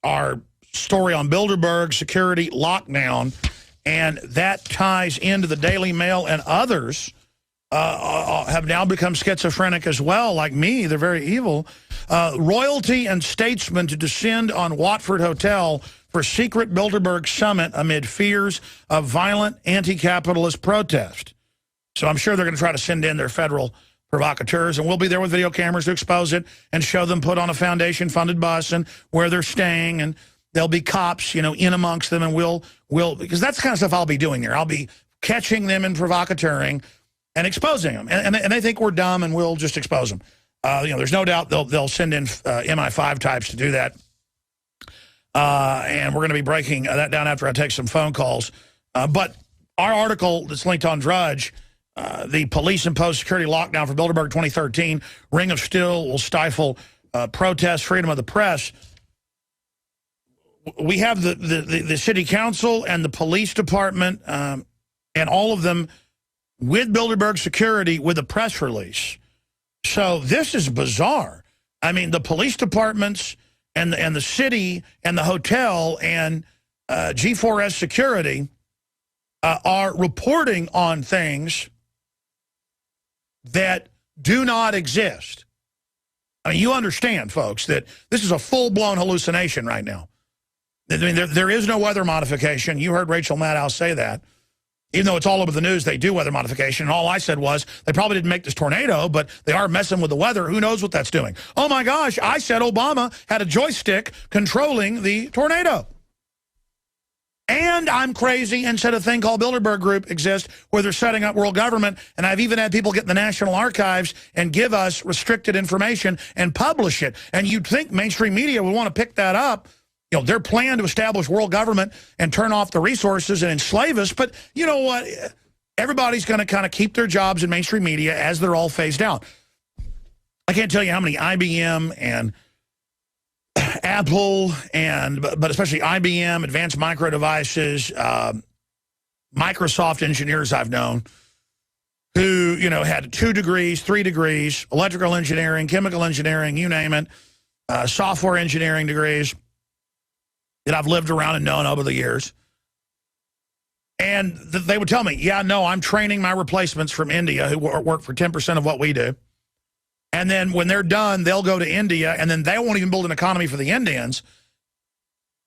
our story on Bilderberg security lockdown, and that ties into the Daily Mail, and others have now become schizophrenic as well, like me. They're very evil. Royalty and statesmen to descend on Watford Hotel for secret Bilderberg summit amid fears of violent anti-capitalist protest. So I'm sure they're going to try to send in their federal provocateurs, and we'll be there with video cameras to expose it and show them put on a foundation-funded bus and where they're staying, and there'll be cops, you know, in amongst them, and we'll because that's the kind of stuff I'll be doing there. I'll be catching them in provocateuring and exposing them, and they think we're dumb, and we'll just expose them. You know, there's no doubt they'll send in MI5 types to do that, and we're going to be breaking that down after I take some phone calls. But our article that's linked on Drudge, the police-imposed security lockdown for Bilderberg 2013, Ring of Steel will stifle protest, freedom of the press. We have the city council and the police department and all of them with Bilderberg security with a press release. So this is bizarre. I mean, the police departments and the city and the hotel and G4S security are reporting on things that do not exist. I mean, you understand, folks, that this is a full-blown hallucination right now. I mean, there is no weather modification. You heard Rachel Maddow say that. Even though it's all over the news, they do weather modification. And all I said was, they probably didn't make this tornado, but they are messing with the weather. Who knows what that's doing? Oh, my gosh, I said Obama had a joystick controlling the tornado. And I'm crazy and said a thing called Bilderberg Group exists where they're setting up world government. And I've even had people get in the National Archives and give us restricted information and publish it. And you'd think mainstream media would want to pick that up. You know, their plan to establish world government and turn off the resources and enslave us. But you know what? Everybody's going to kind of keep their jobs in mainstream media as they're all phased out. I can't tell you how many IBM and Apple but especially IBM, Advanced Micro Devices, Microsoft engineers I've known who, you know, had 2 degrees, 3 degrees, electrical engineering, chemical engineering, you name it, software engineering degrees that I've lived around and known over the years. And they would tell me, yeah, no, I'm training my replacements from India who work for 10% of what we do. And then when they're done, they'll go to India, and then they won't even build an economy for the Indians.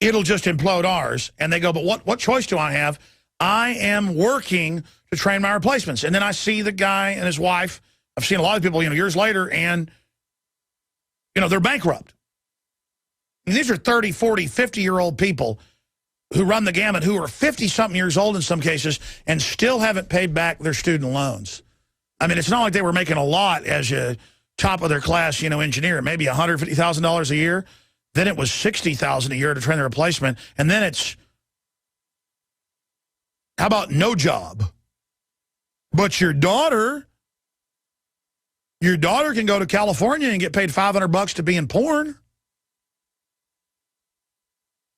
It'll just implode ours. And they go, but what choice do I have? I am working to train my replacements. And then I see the guy and his wife. I've seen a lot of people, you know, years later, and, you know, they're bankrupt. And these are 30, 40, 50-year-old people who run the gamut, who are 50-something years old in some cases and still haven't paid back their student loans. I mean, it's not like they were making a lot as a top of their class, you know, engineer, maybe $150,000 a year. Then it was $60,000 a year to train the replacement. And then it's, how about no job? But your daughter can go to California and get paid $500 to be in porn.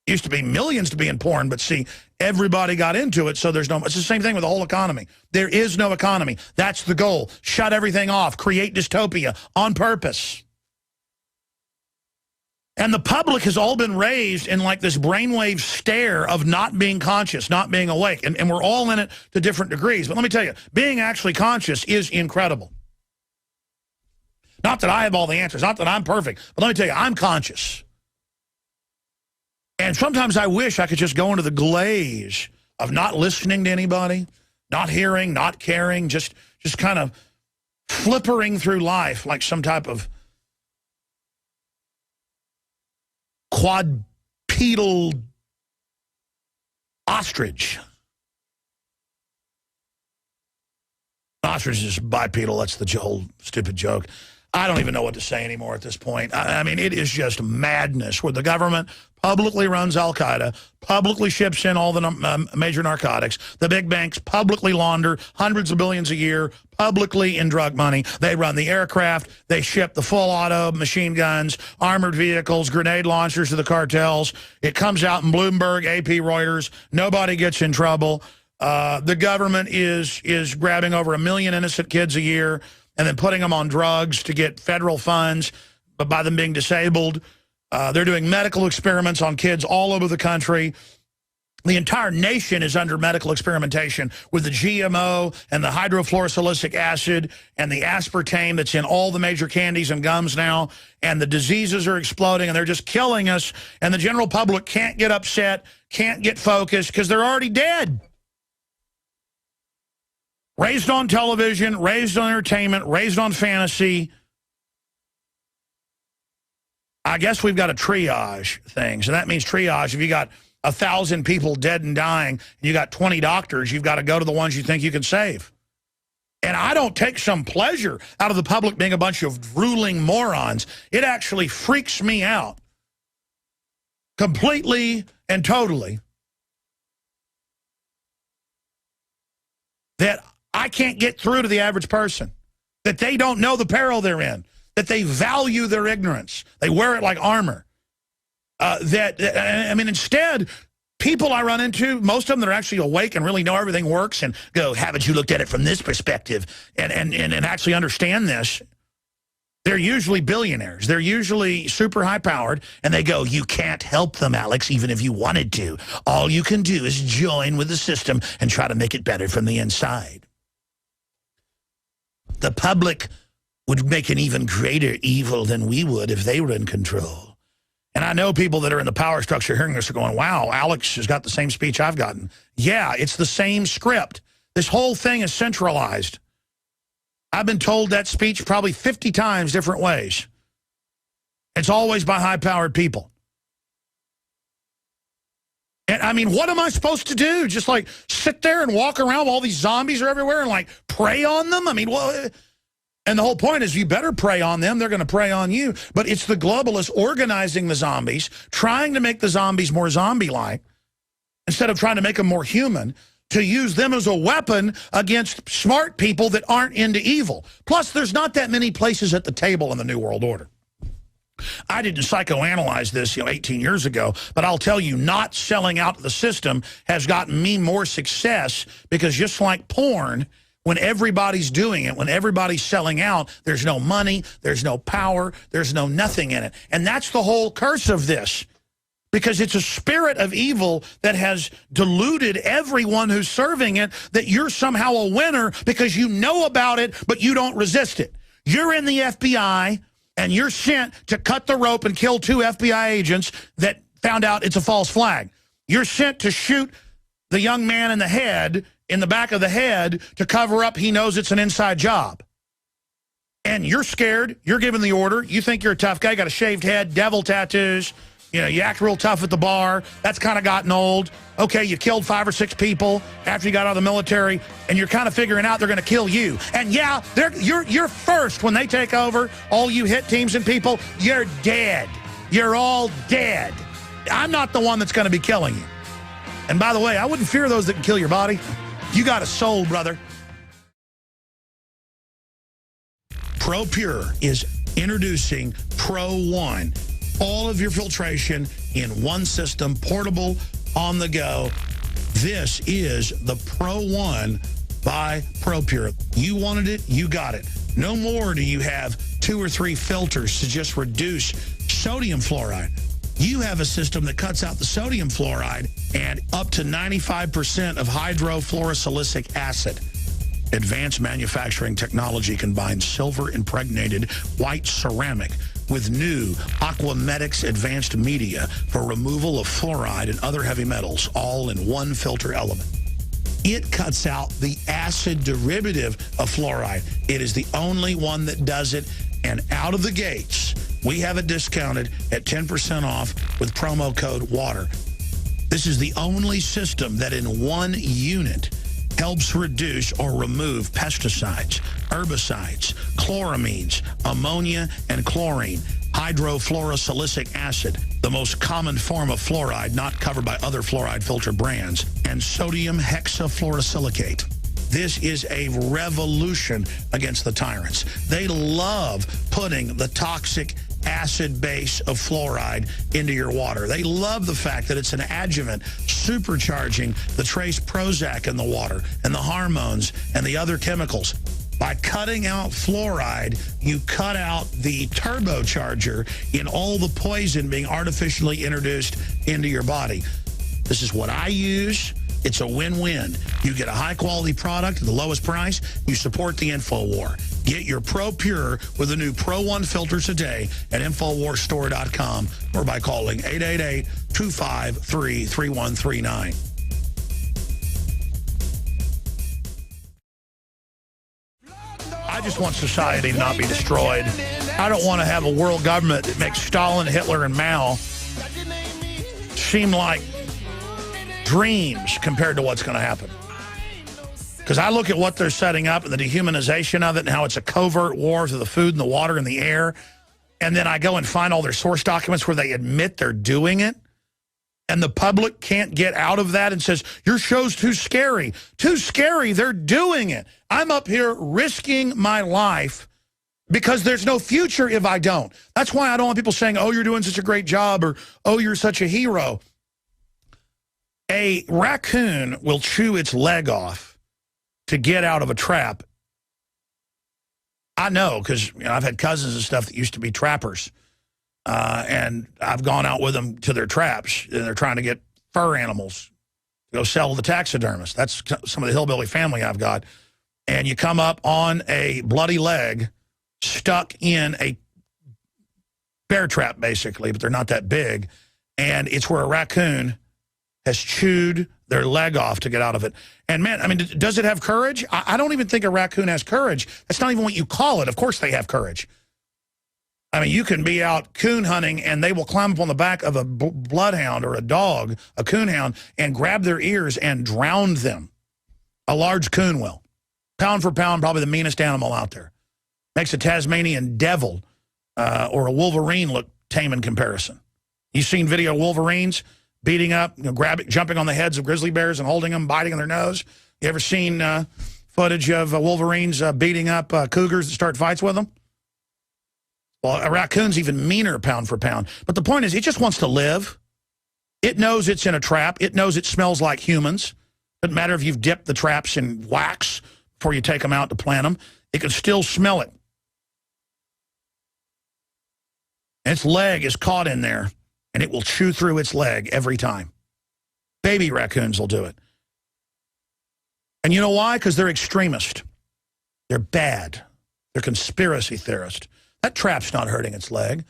Used to be millions to be in porn, but see, everybody got into it, so there's no, it's the same thing with the whole economy. There is no economy. That's the goal. Shut everything off. Create dystopia on purpose. And the public has all been raised in like this brainwave stare of not being conscious, not being awake. And we're all in it to different degrees. But let me tell you, being actually conscious is incredible. Not that I have all the answers, not that I'm perfect, but let me tell you, I'm conscious. And sometimes I wish I could just go into the glaze of not listening to anybody, not hearing, not caring, just kind of flippering through life like some type of quadrupedal ostrich. Ostrich is bipedal. That's the whole stupid joke. I don't even know what to say anymore at this point. I mean, it is just madness where the government publicly runs Al-Qaeda, publicly ships in all the major narcotics. The big banks publicly launder hundreds of billions a year, publicly in drug money. They run the aircraft. They ship the full auto machine guns, armored vehicles, grenade launchers to the cartels. It comes out in Bloomberg, AP, Reuters. Nobody gets in trouble. The government is grabbing over 1 million innocent kids a year and then putting them on drugs to get federal funds, but by them being disabled. They're doing medical experiments on kids all over the country. The entire nation is under medical experimentation with the GMO and the hydrofluorosilicic acid and the aspartame that's in all the major candies and gums now. And the diseases are exploding and they're just killing us. And the general public can't get upset, can't get focused because they're already dead. Raised on television, raised on entertainment, raised on fantasy. I guess we've got to triage things. And that means triage. If you got 1,000 people dead and dying, and you got 20 doctors, you've got to go to the ones you think you can save. And I don't take some pleasure out of the public being a bunch of drooling morons. It actually freaks me out completely and totally that I can't get through to the average person, that they don't know the peril they're in, that they value their ignorance. They wear it like armor. Instead, people I run into, most of them that are actually awake and really know everything works and go, haven't you looked at it from this perspective and actually understand this? They're usually billionaires. They're usually super high-powered, and they go, you can't help them, Alex, even if you wanted to. All you can do is join with the system and try to make it better from the inside. The public would make an even greater evil than we would if they were in control. And I know people that are in the power structure hearing this are going, wow, Alex has got the same speech I've gotten. Yeah, it's the same script. This whole thing is centralized. I've been told that speech probably 50 times different ways. It's always by high-powered people. And I mean, what am I supposed to do? Just like sit there and walk around while all these zombies are everywhere and like prey on them? I mean, well... And the whole point is you better prey on them. They're going to prey on you. But it's the globalists organizing the zombies, trying to make the zombies more zombie-like, instead of trying to make them more human, to use them as a weapon against smart people that aren't into evil. Plus, there's not that many places at the table in the New World Order. I didn't psychoanalyze this 18 years ago, but I'll tell you, not selling out the system has gotten me more success because just like porn, when everybody's doing it, when everybody's selling out, there's no money, there's no power, there's no nothing in it. And that's the whole curse of this, because it's a spirit of evil that has deluded everyone who's serving it, that you're somehow a winner because you know about it, but you don't resist it. You're in the FBI, and you're sent to cut the rope and kill 2 FBI agents that found out it's a false flag. You're sent to shoot the young man in the head, in the back of the head, to cover up he knows it's an inside job. And you're scared. You're given the order. You think you're a tough guy. You got a shaved head, devil tattoos. You know, you act real tough at the bar. That's kind of gotten old. Okay, you killed 5 or 6 people after you got out of the military, and you're kind of figuring out they're going to kill you. And yeah, you're first when they take over, all you hit teams and people, you're dead. You're all dead. I'm not the one that's going to be killing you. And by the way, I wouldn't fear those that can kill your body. You got a soul, brother. ProPure is introducing Pro One. All of your filtration in one system, portable, on the go. This is the Pro One by ProPure. You wanted it, you got it. No more do you have 2 or 3 filters to just reduce sodium fluoride. You have a system that cuts out the sodium fluoride and up to 95% of hydrofluorosilicic acid. Advanced manufacturing technology combines silver-impregnated white ceramic with new Aquamedics advanced media for removal of fluoride and other heavy metals, all in one filter element. It cuts out the acid derivative of fluoride. It is the only one that does it, and out of the gates, we have it discounted at 10% off with promo code WATER. This is the only system that in one unit helps reduce or remove pesticides, herbicides, chloramines, ammonia, and chlorine, hydrofluorosilicic acid, the most common form of fluoride not covered by other fluoride filter brands, and sodium hexafluorosilicate. This is a revolution against the tyrants. They love putting the toxic acid base of fluoride into your water. They love the fact that it's an adjuvant supercharging the trace Prozac in the water and the hormones and the other chemicals. By cutting out fluoride, you cut out the turbocharger in all the poison being artificially introduced into your body. This is what I use. It's a win-win. You get a high-quality product at the lowest price. You support the InfoWar. Get your Pro Pure with the new Pro 1 filters today at InfoWarsStore.com or by calling 888-253-3139. I just want society to not be destroyed. I don't want to have a world government that makes Stalin, Hitler, and Mao seem like dreams compared to what's going to happen. Because I look at what they're setting up and the dehumanization of it and how it's a covert war through the food and the water and the air. And then I go and find all their source documents where they admit they're doing it. And the public can't get out of that and says, your show's too scary. Too scary, they're doing it. I'm up here risking my life because there's no future if I don't. That's why I don't want people saying, oh, you're doing such a great job, or oh, you're such a hero. A raccoon will chew its leg off to get out of a trap. I know, because I've had cousins and stuff that used to be trappers. And I've gone out with them to their traps, and they're trying to get fur animals to go sell to the taxidermist. That's some of the hillbilly family I've got. And you come up on a bloody leg stuck in a bear trap, basically, but they're not that big. And it's where a raccoon has chewed their leg off to get out of it. And, man, I mean, does it have courage? I don't even think a raccoon has courage. That's not even what you call it. Of course they have courage. I mean, you can be out coon hunting, and they will climb up on the back of a bloodhound or a dog, a coonhound, and grab their ears and drown them. A large coon will. Pound for pound, probably the meanest animal out there. Makes a Tasmanian devil or a wolverine look tame in comparison. You've seen video of wolverines beating up, jumping on the heads of grizzly bears and holding them, biting on their nose? You ever seen footage of wolverines beating up cougars that start fights with them? Well, a raccoon's even meaner pound for pound. But the point is, it just wants to live. It knows it's in a trap. It knows it smells like humans. Doesn't matter if you've dipped the traps in wax before you take them out to plant them. It can still smell it. And its leg is caught in there, and it will chew through its leg every time. Baby raccoons will do it. And you know why? Because they're extremist. They're bad. They're conspiracy theorists. That trap's not hurting its leg.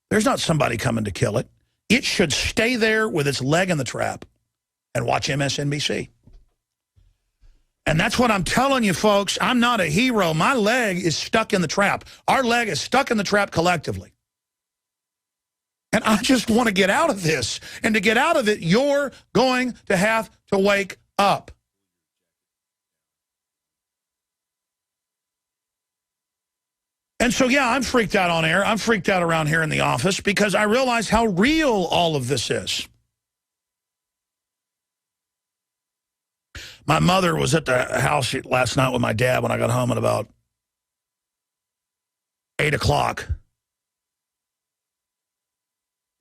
There's not somebody coming to kill it. It should stay there with its leg in the trap and watch MSNBC. And that's what I'm telling you, folks. I'm not a hero. My leg is stuck in the trap. Our leg is stuck in the trap collectively. And I just want to get out of this. And to get out of it, you're going to have to wake up. And so, yeah, I'm freaked out on air. I'm freaked out around here in the office because I realize how real all of this is. My mother was at the house last night with my dad when I got home at about 8 o'clock.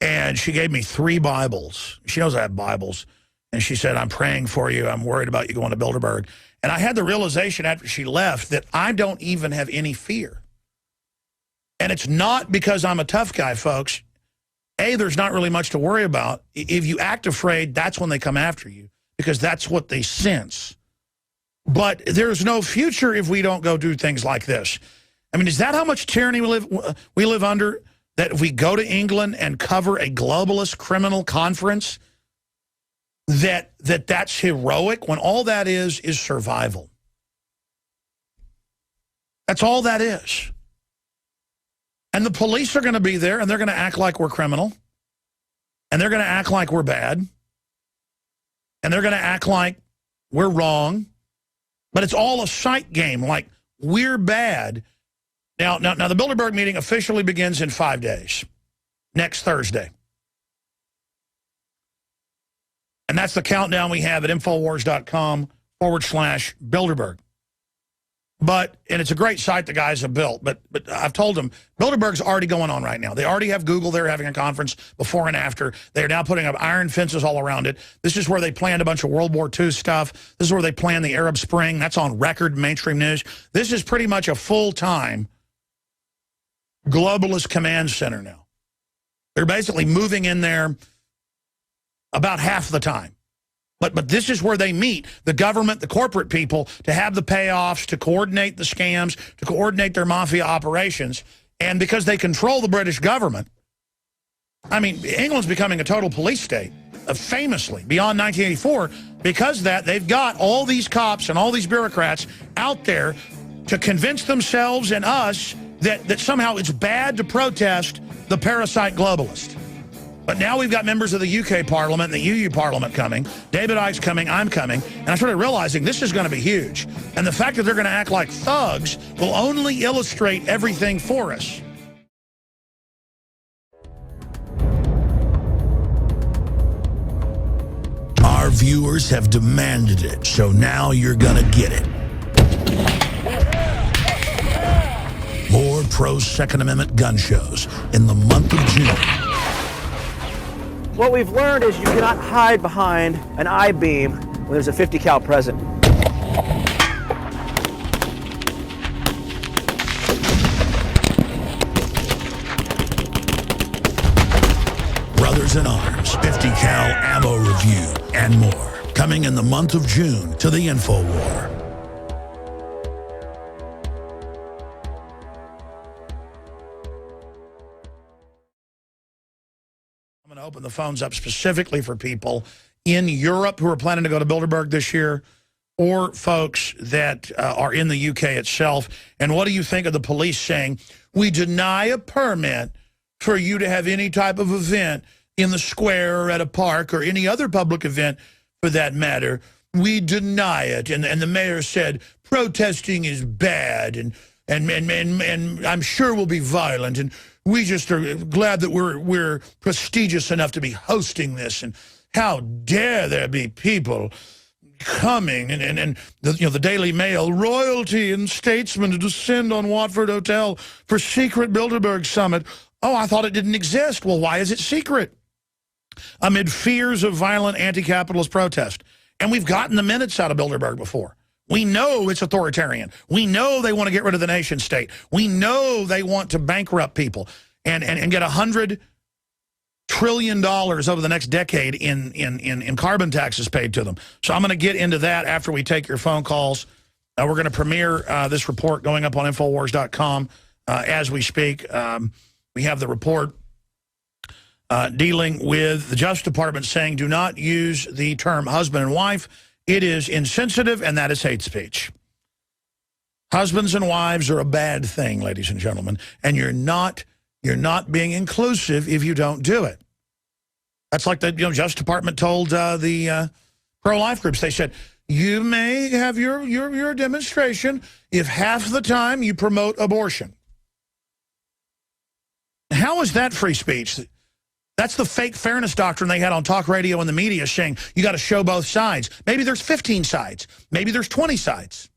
And she gave me 3 Bibles. She knows I have Bibles. And she said, I'm praying for you. I'm worried about you going to Bilderberg. And I had the realization after she left that I don't even have any fear. And it's not because I'm a tough guy, folks. A, there's not really much to worry about. If you act afraid, that's when they come after you, because that's what they sense. But there's no future if we don't go do things like this. I mean, is that how much tyranny we live under? That if we go to England and cover a globalist criminal conference, that's heroic, when all that is survival. That's all that is. And the police are going to be there, and they're going to act like we're criminal. And they're going to act like we're bad. And they're going to act like we're wrong. But it's all a sight game, like we're bad. Now, the Bilderberg meeting officially begins in 5 days, next Thursday. And that's the countdown we have at InfoWars.com/Bilderberg. And it's a great site the guys have built, but I've told them, Bilderberg's already going on right now. They already have Google. They're having a conference before and after. They're now putting up iron fences all around it. This is where they planned a bunch of World War II stuff. This is where they planned the Arab Spring. That's on record mainstream news. This is pretty much a full-time globalist command center now. They're basically moving in there about half the time. But this is where they meet, the government, the corporate people, to have the payoffs, to coordinate the scams, to coordinate their mafia operations. And because they control the British government, I mean, England's becoming a total police state, famously, beyond 1984. Because of that, they've got all these cops and all these bureaucrats out there to convince themselves and us that somehow it's bad to protest the parasite globalist. But now we've got members of the UK Parliament and the EU Parliament coming. David Icke's coming, I'm coming. And I started realizing this is going to be huge. And the fact that they're going to act like thugs will only illustrate everything for us. Our viewers have demanded it, so now you're going to get it. More pro-Second Amendment gun shows in the month of June. What we've learned is you cannot hide behind an I-beam when there's a 50 cal present. Brothers in Arms, 50 cal ammo review, and more. Coming in the month of June to the InfoWar. I'm going to open the phones up specifically for people in Europe who are planning to go to Bilderberg this year, or folks that are in the UK itself. And what do you think of the police saying, we deny a permit for you to have any type of event in the square or at a park or any other public event for that matter? We deny it. And the mayor said, protesting is bad and I'm sure we'll be violent, and we just are glad that we're prestigious enough to be hosting this. And how dare there be people coming and the Daily Mail, royalty and statesmen to descend on Watford Hotel for secret Bilderberg summit. Oh, I thought it didn't exist. Well, why is it secret? Amid fears of violent anti-capitalist protest. And we've gotten the minutes out of Bilderberg before. We know it's authoritarian. We know they want to get rid of the nation state. We know they want to bankrupt people and get $100 trillion over the next decade in carbon taxes paid to them. So I'm going to get into that after we take your phone calls. We're going to premiere this report going up on InfoWars.com as we speak. We have the report dealing with the Justice Department saying do not use the term husband and wife. It is insensitive, and that is hate speech. Husbands and wives are a bad thing, ladies and gentlemen, and you're not being inclusive if you don't do it. That's like the Justice Department told the pro-life groups. They said, you may have your demonstration if half the time you promote abortion. How is that free speech? That's the fake fairness doctrine they had on talk radio and the media saying you got to show both sides. Maybe there's 15 sides. Maybe there's 20 sides.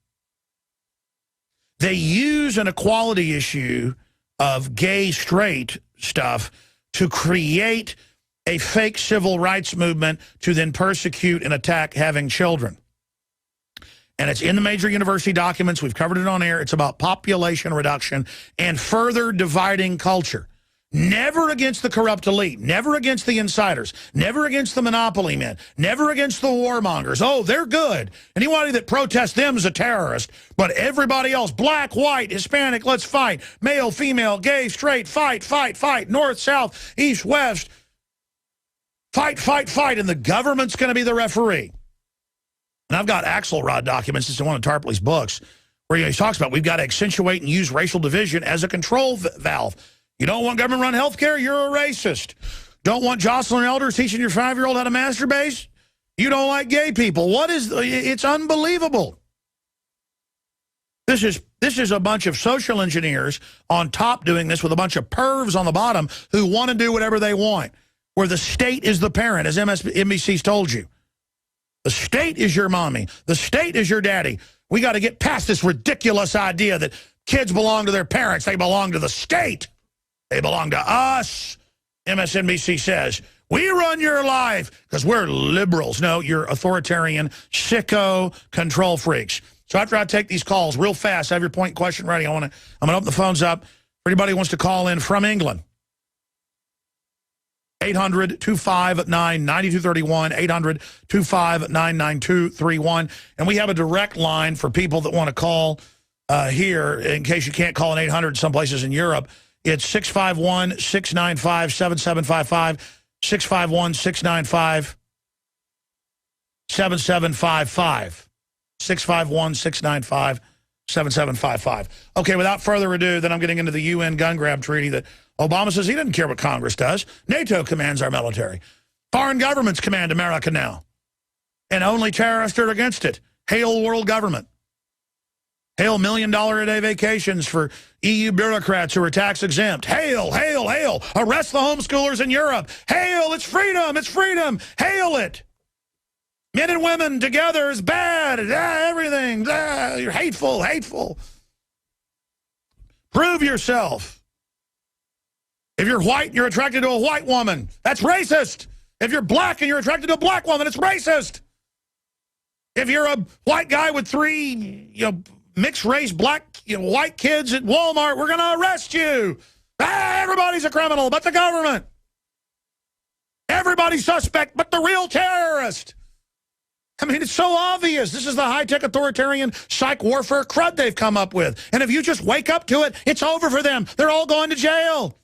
They use an equality issue of gay, straight stuff to create a fake civil rights movement to then persecute and attack having children. And it's in the major university documents. We've covered it on air. It's about population reduction and further dividing culture. Never against the corrupt elite, never against the insiders, never against the monopoly men, never against the warmongers. Oh, they're good. Anybody that protests them is a terrorist. But everybody else, black, white, Hispanic, let's fight. Male, female, gay, straight, fight, fight, fight. North, south, east, west. Fight, fight, fight. And the government's going to be the referee. And I've got Axelrod documents. It's in one of Tarpley's books where he talks about we've got to accentuate and use racial division as a control valve. You don't want government-run health care? You're a racist. Don't want Jocelyn Elders teaching your 5-year-old how to masturbate? You don't like gay people. What is... It's unbelievable. This is a bunch of social engineers on top doing this with a bunch of pervs on the bottom who want to do whatever they want, where the state is the parent, as NBC's told you. The state is your mommy. The state is your daddy. We got to get past this ridiculous idea that kids belong to their parents. They belong to the state. They belong to us. MSNBC says, we run your life because we're liberals. No, you're authoritarian, sicko, control freaks. So after I take these calls real fast, have your point question ready. I'm gonna open the phones up for anybody who wants to call in from England. 800-259-9231, 800-259-9231. And we have a direct line for people that want to call here, in case you can't call an 800 some places in Europe. It's 651-695-7755, 651-695-7755, 651-695-7755. Okay, without further ado, then I'm getting into the UN gun grab treaty that Obama says he doesn't care what Congress does. NATO commands our military. Foreign governments command America now. And only terrorists are against it. Hail world government. Hail $1 million a day vacations for EU bureaucrats who are tax exempt. Hail, hail, hail. Arrest the homeschoolers in Europe. Hail, it's freedom, it's freedom. Hail it. Men and women together is bad. Everything. You're hateful, hateful. Prove yourself. If you're white and you're attracted to a white woman, that's racist. If you're black and you're attracted to a black woman, it's racist. If you're a white guy with three, mixed race black, white kids at Walmart, we're going to arrest you. Everybody's a criminal but the government. Everybody's suspect but the real terrorist. I mean, it's so obvious. This is the high-tech authoritarian psych warfare crud they've come up with. And if you just wake up to it, it's over for them. They're all going to jail.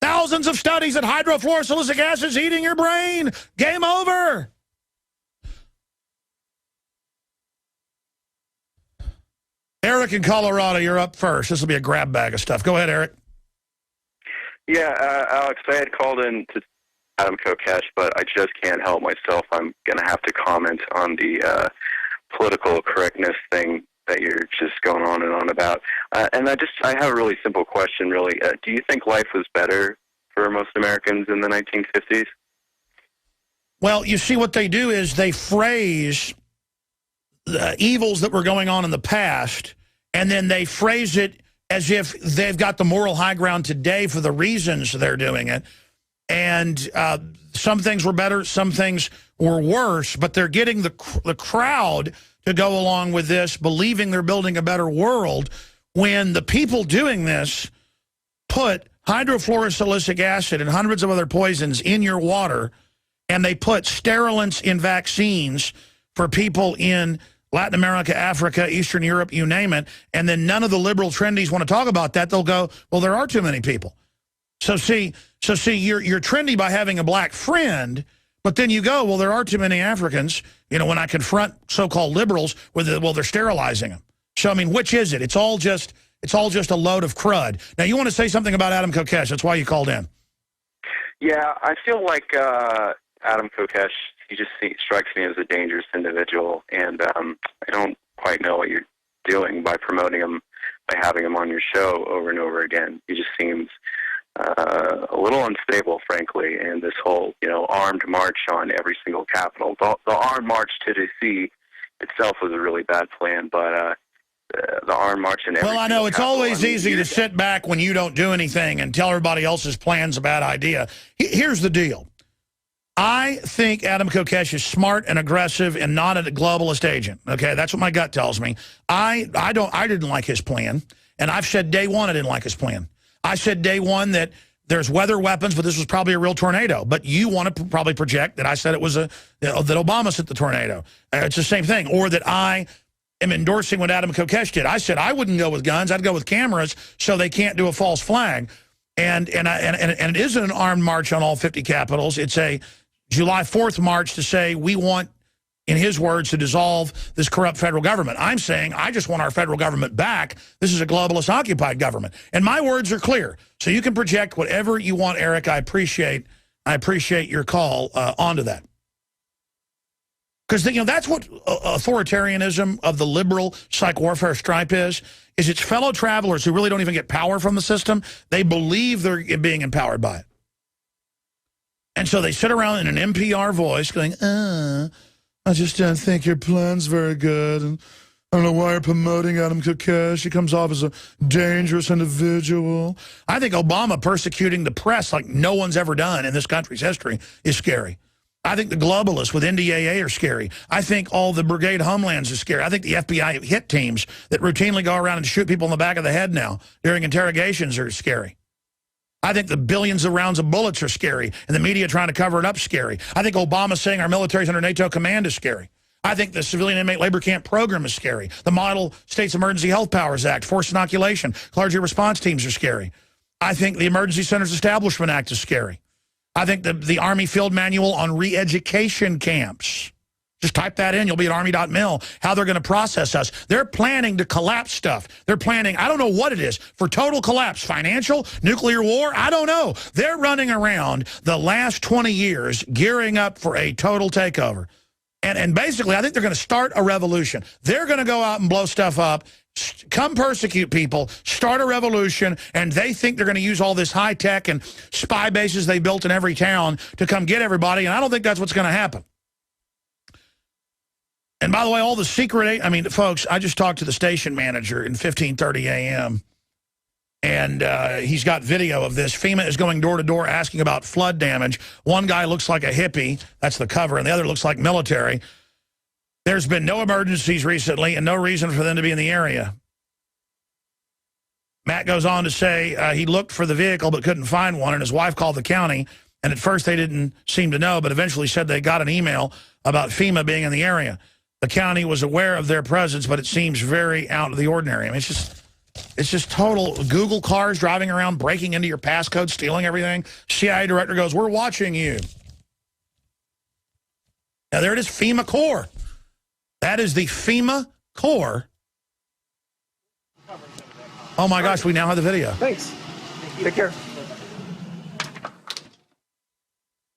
Thousands of studies that hydrofluorosilicic acid is eating your brain. Game over. Eric in Colorado, you're up first. This will be a grab bag of stuff. Go ahead, Eric. Yeah, Alex, I had called in to Adam Kokesh, but I just can't help myself. I'm going to have to comment on the political correctness thing that you're just going on and on about. And I have a really simple question, really. Do you think life was better for most Americans in the 1950s? Well, you see, what they do is they phrase the evils that were going on in the past, and then they phrase it as if they've got the moral high ground today for the reasons they're doing it. And some things were better, some things were worse, but they're getting the crowd to go along with this, believing they're building a better world, when the people doing this put hydrofluorosilicic acid and hundreds of other poisons in your water, and they put sterilants in vaccines for people in Latin America, Africa, Eastern Europe, you name it, and then none of the liberal trendies want to talk about that. They'll go, well, there are too many people. So see, you're trendy by having a black friend, but then you go, well, there are too many Africans. When I confront so-called liberals, well, they're sterilizing them. So, I mean, which is it? It's all just a load of crud. Now, you want to say something about Adam Kokesh. That's why you called in. Yeah, I feel like Adam Kokesh, he just strikes me as a dangerous individual, and I don't quite know what you're doing by promoting him, by having him on your show over and over again. He just seems a little unstable, frankly, and this whole, armed march on every single capital. The armed march to D.C. itself was a really bad plan, but the armed march in every Well, I know it's capital, always easy to sit back when you don't do anything and tell everybody else's plan's a bad idea. Here's the deal. I think Adam Kokesh is smart and aggressive and not a globalist agent. Okay, that's what my gut tells me. I didn't like his plan, and I've said day one I didn't like his plan. I said day one that there's weather weapons, but this was probably a real tornado. But you want to probably project that I said it was that Obama sent the tornado. It's the same thing. Or that I am endorsing what Adam Kokesh did. I said I wouldn't go with guns. I'd go with cameras so they can't do a false flag. And it isn't an armed march on all 50 capitals. It's a July 4th march to say we want, in his words, to dissolve this corrupt federal government. I'm saying I just want our federal government back. This is a globalist occupied government. And my words are clear. So you can project whatever you want, Eric. I appreciate your call onto that. Because that's what authoritarianism of the liberal psych warfare stripe is its fellow travelers who really don't even get power from the system. They believe they're being empowered by it. And so they sit around in an NPR voice going, I just don't think your plan's very good. And I don't know why you're promoting Adam Kokesh. He comes off as a dangerous individual. I think Obama persecuting the press like no one's ever done in this country's history is scary. I think the globalists with NDAA are scary. I think all the brigade homelands are scary. I think the FBI hit teams that routinely go around and shoot people in the back of the head now during interrogations are scary. I think the billions of rounds of bullets are scary, and the media trying to cover it up is scary. I think Obama saying our military's under NATO command is scary. I think the civilian inmate labor camp program is scary. The Model States Emergency Health Powers Act, forced inoculation, clergy response teams are scary. I think the Emergency Centers Establishment Act is scary. I think the Army Field Manual on re-education camps. Just type that in. You'll be at army.mil. How they're going to process us. They're planning to collapse stuff. They're planning, I don't know what it is, for total collapse. Financial, nuclear war, I don't know. They're running around the last 20 years gearing up for a total takeover. And basically, I think they're going to start a revolution. They're going to go out and blow stuff up, come persecute people, start a revolution, and they think they're going to use all this high tech and spy bases they built in every town to come get everybody, and I don't think that's what's going to happen. And by the way, all the secret, I mean, folks, I just talked to the station manager in 15:30 a.m., and he's got video of this. FEMA is going door to door asking about flood damage. One guy looks like a hippie, that's the cover, and the other looks like military. There's been no emergencies recently and no reason for them to be in the area. Matt goes on to say he looked for the vehicle but couldn't find one, and his wife called the county, and at first they didn't seem to know, but eventually said they got an email about FEMA being in the area. The county was aware of their presence, but it seems very out of the ordinary. I mean, it's just total Google cars driving around, breaking into your passcode, stealing everything. CIA director goes, we're watching you. Now, there it is, FEMA Corps. That is the FEMA Corps. Oh, my gosh, we now have the video. Thanks. Take care.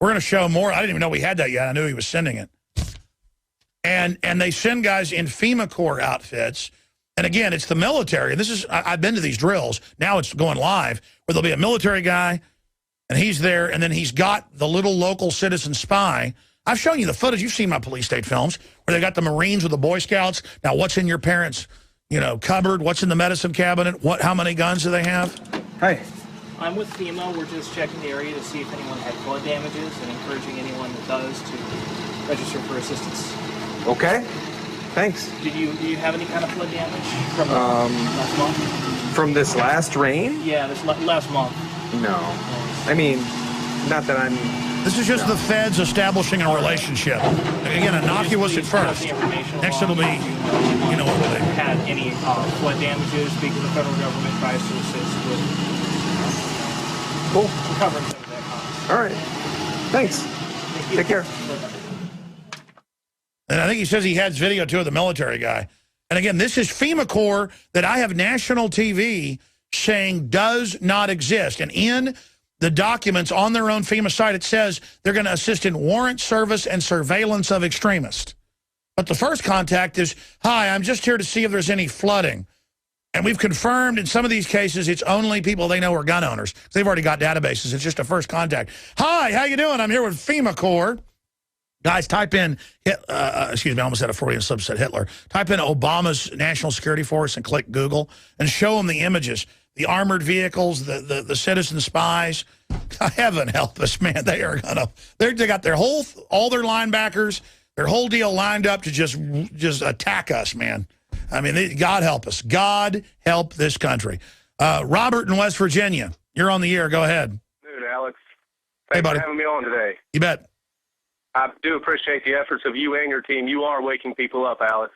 We're going to show more. I didn't even know we had that yet. I knew he was sending it. And they send guys in FEMA Corps outfits. And again, it's the military. And this is, I've been to these drills. Now it's going live, where there'll be a military guy, and he's there, and then he's got the little local citizen spy. I've shown you the footage. You've seen my police state films, where they got the Marines with the Boy Scouts. Now, what's in your parents', cupboard? What's in the medicine cabinet? How many guns do they have? Hi. I'm with FEMA. We're just checking the area to see if anyone had flood damages and encouraging anyone that does to register for assistance. Okay. Thanks. Do you have any kind of flood damage from last month? From this last rain? Yeah, this last month. No. I mean, not that I'm... This is just the feds establishing a relationship. Again, innocuous at first. Next it'll be, what will be. Had any flood damages because the federal government tries to assist with recovering some of that cost. All right. Thanks. Thank you. Take care. And I think he says he has video, too, of the military guy. And again, this is FEMA Corps that I have national TV saying does not exist. And in the documents on their own FEMA site, it says they're going to assist in warrant service and surveillance of extremists. But the first contact is, hi, I'm just here to see if there's any flooding. And we've confirmed in some of these cases it's only people they know are gun owners. They've already got databases. It's just a first contact. Hi, how you doing? I'm here with FEMA Corps. Guys, type in, excuse me, I almost had a Freudian slip, said Hitler. Type in Obama's National Security Force and click Google and show them the images, the armored vehicles, the citizen spies. Heaven help us, man. They are they got their all their linebackers, their whole deal lined up to just attack us, man. I mean, God help us. God help this country. Robert in West Virginia, you're on the air. Go ahead. Dude, Alex. Hey, Thanks buddy. for having me on today. You bet. I do appreciate the efforts of you and your team. You are waking people up, Alex.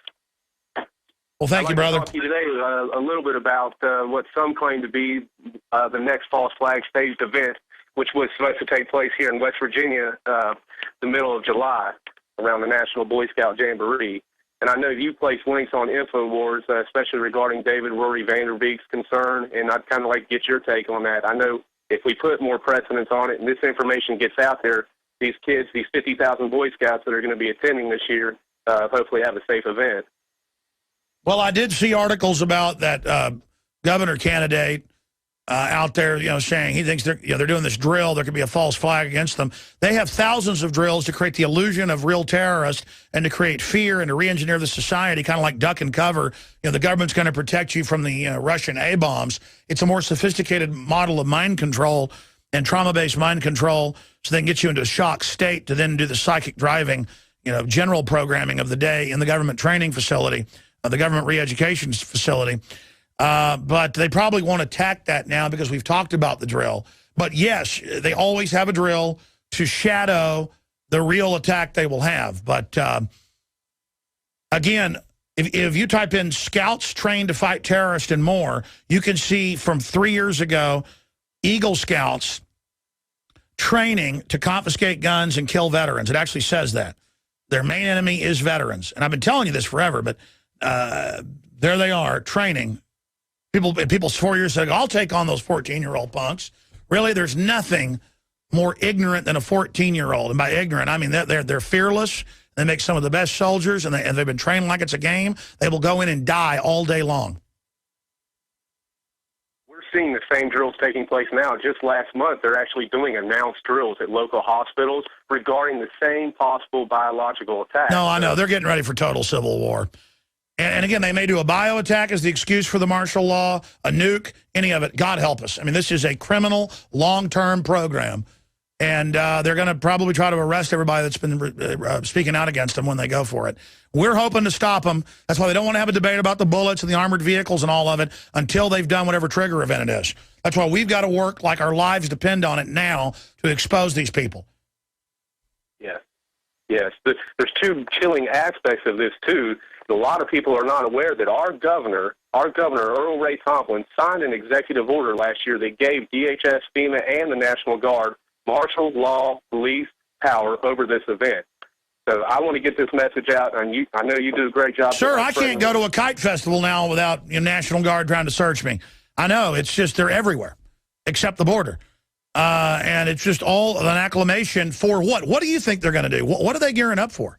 Well, thank you, brother. I'd like to talk to you today a little bit about what some claim to be the next false flag staged event, which was supposed to take place here in West Virginia the middle of July around the National Boy Scout Jamboree. And I know you placed links on INFOWARS, especially regarding David Rory Vanderbeek's concern, and I'd kind of like to get your take on that. I know if we put more precedence on it and this information gets out there, these kids, these 50,000 Boy Scouts that are going to be attending this year, hopefully have a safe event. Well, I did see articles about that governor candidate out there, saying he thinks they're doing this drill. There could be a false flag against them. They have thousands of drills to create the illusion of real terrorists and to create fear and to re-engineer the society, kind of like duck and cover. The government's going to protect you from the Russian A-bombs. It's a more sophisticated model of mind control and trauma-based mind control, so they can get you into a shock state to then do the psychic driving, general programming of the day in the government training facility, the government re-education facility. But they probably won't attack that now because we've talked about the drill. But yes, they always have a drill to shadow the real attack they will have. But again, if you type in scouts trained to fight terrorists and more, you can see from 3 years ago, Eagle Scouts training to confiscate guns and kill veterans. It actually says that. Their main enemy is veterans. And I've been telling you this forever, but there they are, training. People's 4 years ago, I'll take on those 14-year-old punks. Really, there's nothing more ignorant than a 14-year-old. And by ignorant, I mean they're fearless. They make some of the best soldiers, and they've been trained like it's a game. They will go in and die all day long. We're seeing the same drills taking place now. Just last month, they're actually doing announced drills at local hospitals regarding the same possible biological attack. No, I know. They're getting ready for total civil war. And again, they may do a bio attack as the excuse for the martial law, a nuke, any of it. God help us. I mean, this is a criminal, long-term program. And they're going to probably try to arrest everybody that's been speaking out against them when they go for it. We're hoping to stop them. That's why they don't want to have a debate about the bullets and the armored vehicles and all of it until they've done whatever trigger event it is. That's why we've got to work like our lives depend on it now to expose these people. Yes. There's two chilling aspects of this, too. A lot of people are not aware that our governor, Earl Ray Tomblin, signed an executive order last year that gave DHS, FEMA, and the National Guard martial law police power over this event. So I want to get this message out, and I know you do a great job. Sir, I can't go to a kite festival now without National Guard trying to search me. I know, it's just they're everywhere, except the border. And it's just all an acclamation for what? What do you think they're going to do? What are they gearing up for?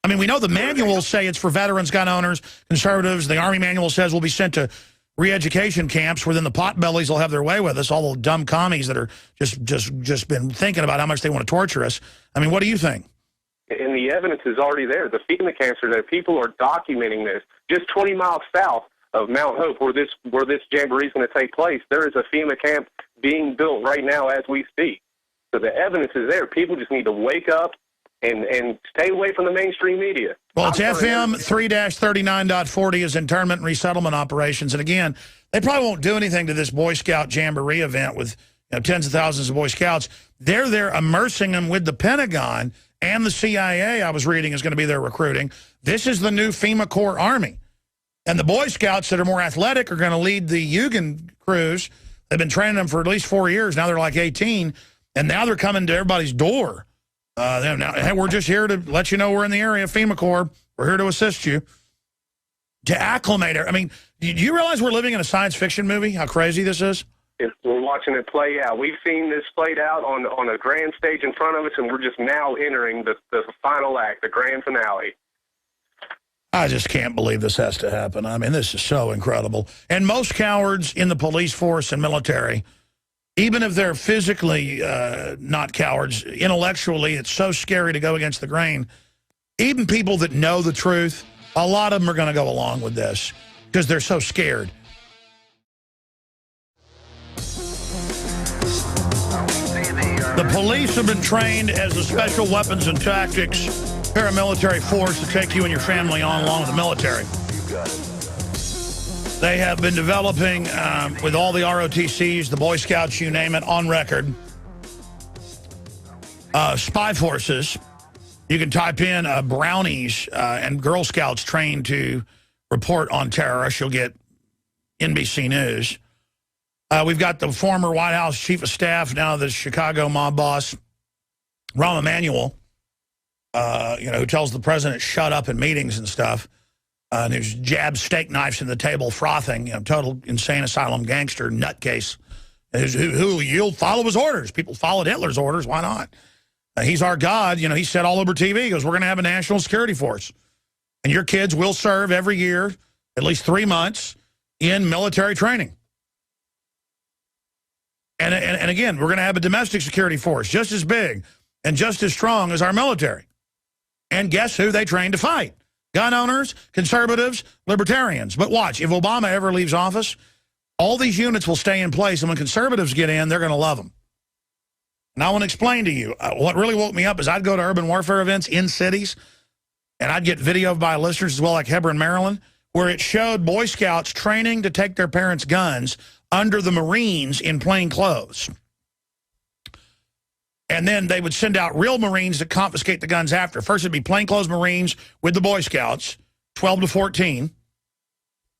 I mean, we know the manuals say it's for veterans, gun owners, conservatives. The Army manual says we'll be sent to re-education camps where then the potbellies will have their way with us, all the dumb commies that are just been thinking about how much they want to torture us. I mean, what do you think? And the evidence is already there. The FEMA camps are there. People are documenting this. Just 20 miles south of Mount Hope, where this jamboree is going to take place, there is a FEMA camp being built right now as we speak. So the evidence is there. People just need to wake up and stay away from the mainstream media. Well, it's FM 3-39.40 is internment and resettlement operations. And again, they probably won't do anything to this Boy Scout Jamboree event with tens of thousands of Boy Scouts. They're there immersing them with the Pentagon and the CIA, I was reading, is going to be their recruiting. This is the new FEMA Corps Army. And the Boy Scouts that are more athletic are going to lead the Yugen crews. They've been training them for at least 4 years. Now they're like 18. And now they're coming to everybody's door. Now, hey, we're just here to let you know we're in the area, FEMA Corps. We're here to assist you. To acclimate her. I mean, do you realize we're living in a science fiction movie? How crazy this is? We're watching it play out. We've seen this played out on a grand stage in front of us, and we're just now entering the final act, the grand finale. I just can't believe this has to happen. I mean, this is so incredible. And most cowards in the police force and military, even if they're physically not cowards, intellectually, it's so scary to go against the grain. Even people that know the truth, a lot of them are going to go along with this because they're so scared. The police have been trained as a special weapons and tactics paramilitary force to take you and your family on along with the military. They have been developing, with all the ROTCs, the Boy Scouts, you name it, on record, spy forces. You can type in brownies and Girl Scouts trained to report on terrorists. You'll get NBC News. We've got the former White House Chief of Staff, now the Chicago mob boss, Rahm Emanuel, who tells the president shut up in meetings and stuff. And who's jabs steak knives in the table, frothing, total insane asylum gangster nutcase. Who you'll follow his orders. People followed Hitler's orders. Why not? He's our God. He said all over TV, he goes, we're going to have a national security force. And your kids will serve every year, at least 3 months, in military training. And again, we're going to have a domestic security force just as big and just as strong as our military. And guess who they train to fight? Gun owners, conservatives, libertarians. But watch, if Obama ever leaves office, all these units will stay in place, and when conservatives get in, they're going to love them. And I want to explain to you, what really woke me up is I'd go to urban warfare events in cities, and I'd get video by listeners as well, like Hebron, Maryland, where it showed Boy Scouts training to take their parents' guns under the Marines in plain clothes. And then they would send out real Marines to confiscate the guns after. First, it'd be plainclothes Marines with the Boy Scouts, 12 to 14.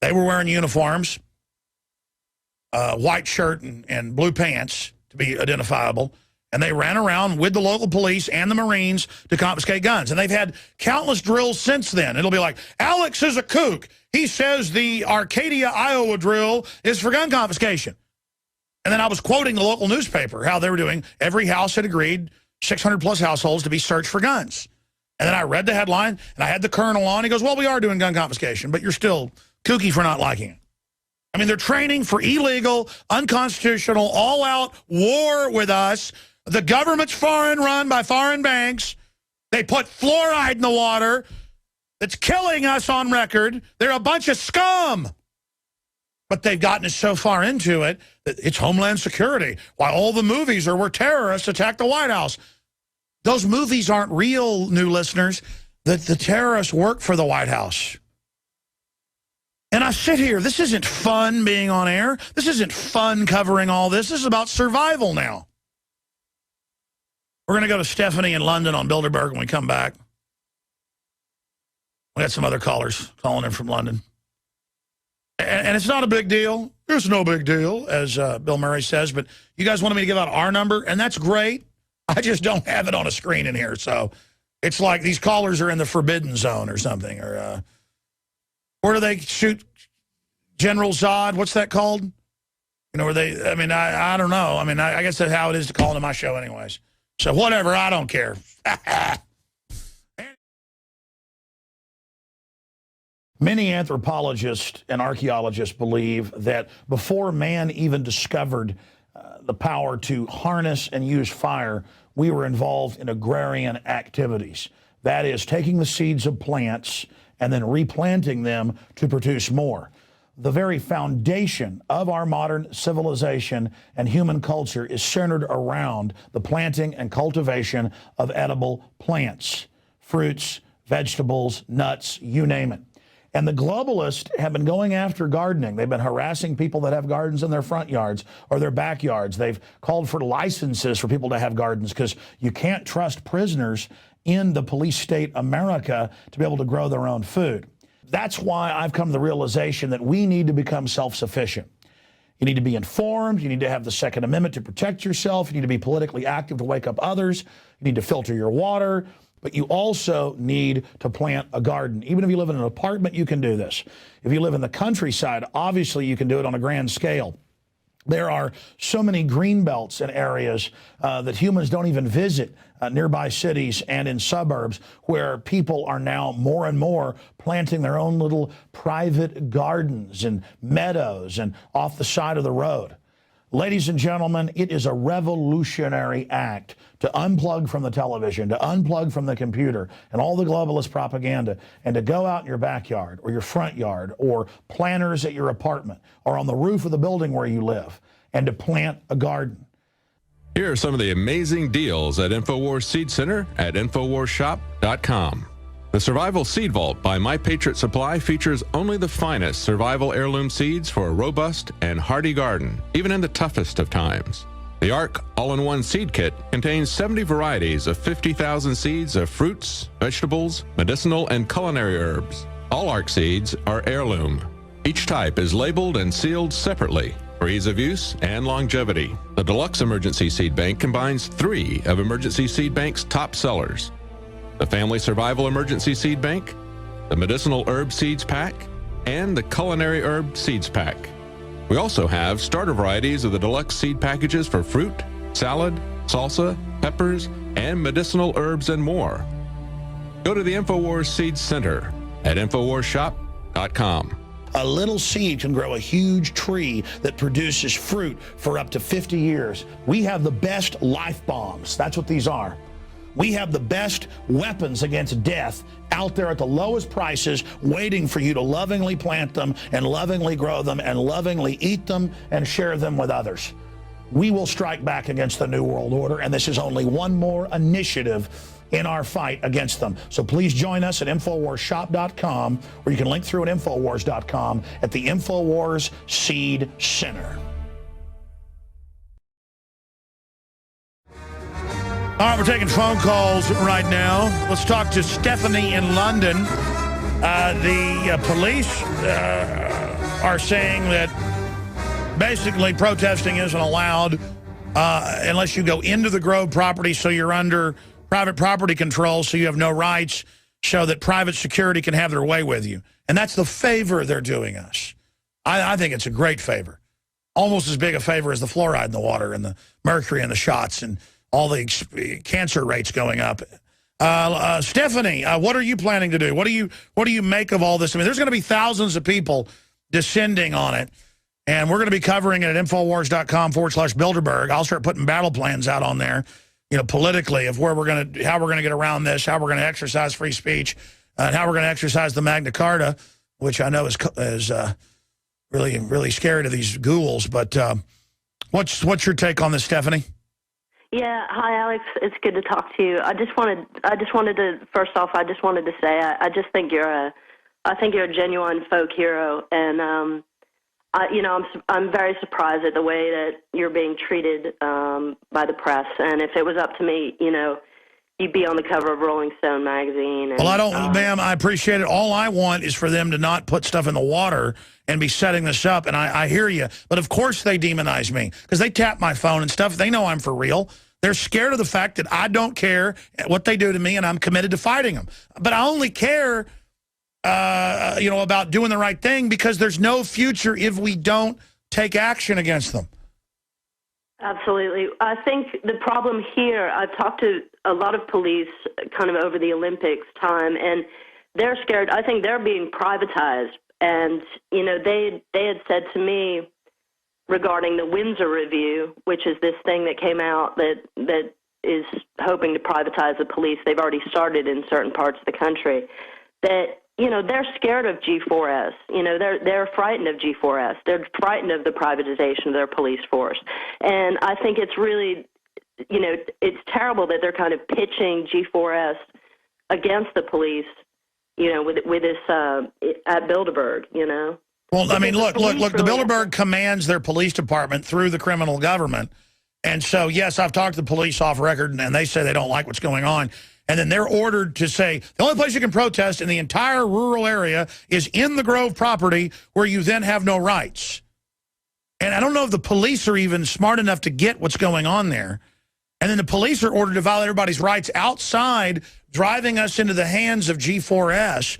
They were wearing uniforms, white shirt and blue pants to be identifiable. And they ran around with the local police and the Marines to confiscate guns. And they've had countless drills since then. It'll be like, Alex is a kook. He says the Arcadia, Iowa drill is for gun confiscation. And then I was quoting the local newspaper, how they were doing. Every house had agreed, 600-plus households, to be searched for guns. And then I read the headline, and I had the colonel on. He goes, well, we are doing gun confiscation, but you're still kooky for not liking it. I mean, they're training for illegal, unconstitutional, all-out war with us. The government's foreign, run by foreign banks. They put fluoride in the water that's killing us on record. They're a bunch of scum. But they've gotten us so far into it that it's Homeland Security. Why all the movies are where terrorists attack the White House. Those movies aren't real, new listeners. The terrorists work for the White House. And I sit here, this isn't fun being on air. This isn't fun covering all this. This is about survival now. We're going to go to Stephanie in London on Bilderberg when we come back. We got some other callers calling in from London. And it's not a big deal. It's no big deal, as Bill Murray says. But you guys wanted me to give out our number, and that's great. I just don't have it on a screen in here. So it's like these callers are in the forbidden zone or something. Or where do they shoot General Zod? What's that called? You know, where they, I mean, I don't know. I mean, I guess that's how it is to call into my show anyways. So whatever, I don't care. Many anthropologists and archaeologists believe that before man even discovered the power to harness and use fire, we were involved in agrarian activities. That is, taking the seeds of plants and then replanting them to produce more. The very foundation of our modern civilization and human culture is centered around the planting and cultivation of edible plants, fruits, vegetables, nuts, you name it. And the globalists have been going after gardening. They've been harassing people that have gardens in their front yards or their backyards. They've called for licenses for people to have gardens because you can't trust prisoners in the police state America to be able to grow their own food. That's why I've come to the realization that we need to become self-sufficient. You need to be informed. You need to have the Second Amendment to protect yourself. You need to be politically active to wake up others. You need to filter your water. But you also need to plant a garden. Even if you live in an apartment, you can do this. If you live in the countryside, obviously you can do it on a grand scale. There are so many green belts and areas that humans don't even visit, nearby cities and in suburbs, where people are now more and more planting their own little private gardens and meadows and off the side of the road. Ladies and gentlemen, it is a revolutionary act to unplug from the television, to unplug from the computer and all the globalist propaganda, and to go out in your backyard or your front yard or planters at your apartment or on the roof of the building where you live, and to plant a garden. Here are some of the amazing deals at INFOWARS Seed Center at INFOWARSshop.com. The Survival Seed Vault by My Patriot Supply features only the finest survival heirloom seeds for a robust and hardy garden, even in the toughest of times. The ARC All-in-One Seed Kit contains 70 varieties of 50,000 seeds of fruits, vegetables, medicinal, and culinary herbs. All ARC seeds are heirloom. Each type is labeled and sealed separately for ease of use and longevity. The Deluxe Emergency Seed Bank combines 3 of Emergency Seed Bank's top sellers: the Family Survival Emergency Seed Bank, the Medicinal Herb Seeds Pack, and the Culinary Herb Seeds Pack. We also have starter varieties of the deluxe seed packages for fruit, salad, salsa, peppers, and medicinal herbs and more. Go to the INFOWARS Seed Center at INFOWARSshop.com. A little seed can grow a huge tree that produces fruit for up to 50 years. We have the best life bombs. That's what these are. We have the best weapons against death out there at the lowest prices, waiting for you to lovingly plant them and lovingly grow them and lovingly eat them and share them with others. We will strike back against the New World Order, and this is only one more initiative in our fight against them. So please join us at InfoWarsShop.com, or you can link through at InfoWars.com at the InfoWars Seed Center. All right, we're taking phone calls right now. Let's talk to Stephanie in London. The police are saying that basically protesting isn't allowed unless you go into the Grove property, so you're under private property control, so you have no rights, so that private security can have their way with you. And that's the favor they're doing us. I think it's a great favor. Almost as big a favor as the fluoride in the water and the mercury in the shots and all the cancer rates going up. Stephanie, what are you planning to do? What do you make of all this? I mean, there's going to be thousands of people descending on it, and we're going to be covering it at Infowars.com/Bilderberg. I'll start putting battle plans out on there, you know, politically, of where how we're going to get around this, how we're going to exercise free speech, and how we're going to exercise the Magna Carta, which I know is really scary to these ghouls. But what's your take on this, Stephanie? Yeah, hi Alex. It's good to talk to you. I just wanted to first off, I just wanted to say I just think you're a genuine folk hero, and I'm very surprised at the way that you're being treated by the press. And if it was up to me, you know, you'd be on the cover of Rolling Stone magazine. And, well, I don't, ma'am. I appreciate it. All I want is for them to not put stuff in the water and be setting this up. And I hear you, but of course they demonize me because they tap my phone and stuff. They know I'm for real. They're scared of the fact that I don't care what they do to me, and I'm committed to fighting them. But I only care, about doing the right thing, because there's no future if we don't take action against them. Absolutely. I think the problem here, I've talked to a lot of police kind of over the Olympics time, and they're scared. I think they're being privatized. And, you know, they had said to me regarding the Windsor Review, which is this thing that came out that is hoping to privatize the police. They've already started in certain parts of the country. That, you know, they're scared of G4S. You know, they're frightened of G4S. They're frightened of the privatization of their police force. And I think it's really, you know, it's terrible that they're kind of pitching G4S against the police, you know, with this at Bilderberg, you know. Well, I mean, look, the Bilderberg commands their police department through the criminal government. And so, yes, I've talked to the police off record, and they say they don't like what's going on. And then they're ordered to say, the only place you can protest in the entire rural area is in the Grove property, where you then have no rights. And I don't know if the police are even smart enough to get what's going on there. And then the police are ordered to violate everybody's rights outside, driving us into the hands of G4S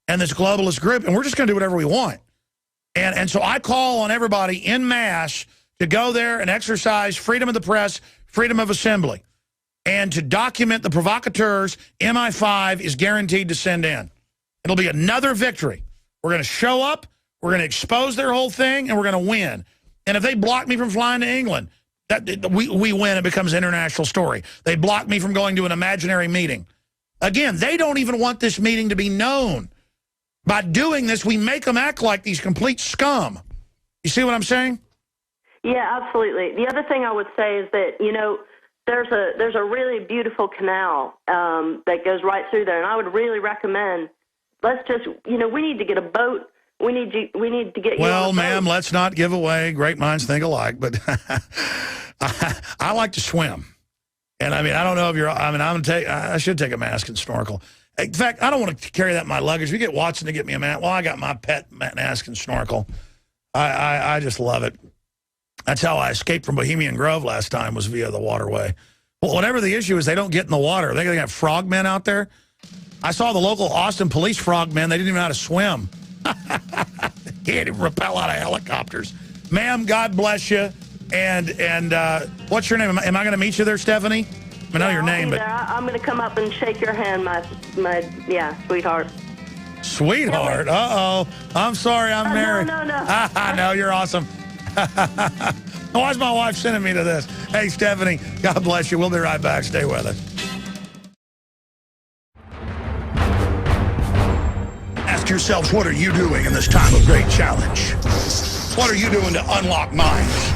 and this globalist group. And we're just going to do whatever we want. And so I call on everybody en masse to go there and exercise freedom of the press, freedom of assembly, and to document the provocateurs. MI5 is guaranteed to send in. It'll be another victory. We're going to show up, we're going to expose their whole thing, and we're going to win. And if they block me from flying to England, we win. It becomes an international story. They block me from going to an imaginary meeting. Again, they don't even want this meeting to be known. By doing this, we make them act like these complete scum. You see what I'm saying? Yeah, absolutely. The other thing I would say is that, you know, there's a really beautiful canal that goes right through there, and I would really recommend, let's just, you know, we need to get a boat. We need to get. Well, ma'am, let's not give away. Great minds think alike, but I like to swim, and I mean, I don't know if you're. I mean, I should take a mask and snorkel. In fact, I don't want to carry that in my luggage. We get Watson to get me a mask. Well, I got my pet mask and snorkel. I just love it. That's how I escaped from Bohemian Grove last time, was via the waterway. Well, whatever the issue is, they don't get in the water. They have frogmen out there. I saw the local Austin police frogmen. They didn't even know how to swim. Can't even rappel out of helicopters. Ma'am, God bless you. And what's your name? Am I going to meet you there, Stephanie? I know your name, but I'm going to come up and shake your hand, my sweetheart. Sweetheart. Uh-oh. I'm sorry, I'm married. No. I know, you're awesome. Why is my wife sending me to this? Hey, Stephanie, God bless you. We'll be right back. Stay with us. Ask yourselves, what are you doing in this time of great challenge? What are you doing to unlock minds?